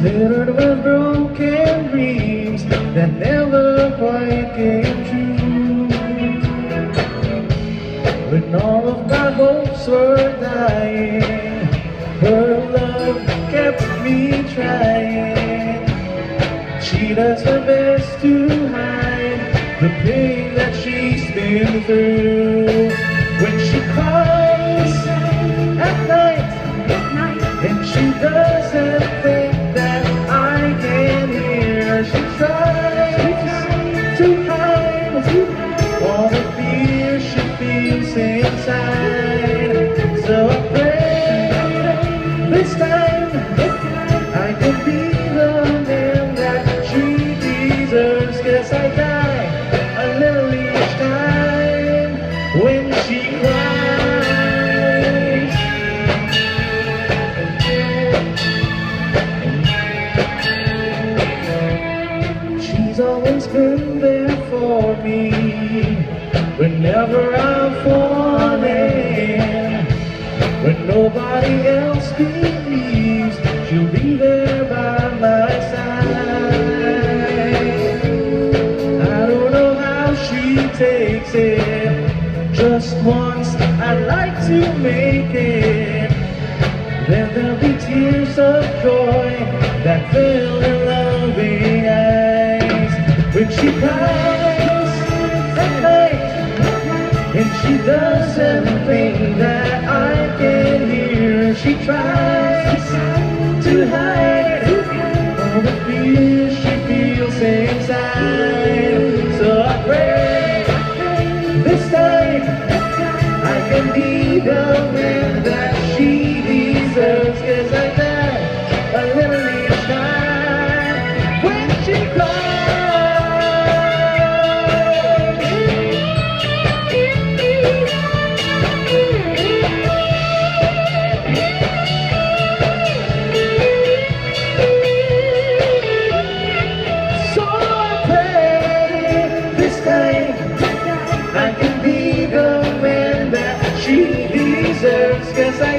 littered with broken dreams that never quite came true. When all of my hopes were dying, her love kept me trying. She does her best to hide the pain that she's been through. When she calls at night, and she doesn't think that I can hear, she tries to hide all the fear she feels inside. So I pray this time I can be the man that she deserves, 'cause I die a little each time when she cries. She's always been there for me whenever I'm falling. When nobody else believes, she'll be there by my side. I don't know how she takes it. Just once I'd like to make it. Then there'll be tears of joy that fill her loving eyes. When she cries at night, and she doesn't think that I can hear, she tries to hide all the fear she feels inside. So I pray this time I can be the man that she deserves, 'cause I die a little each time when she cries. I can be the man that she deserves, 'cause I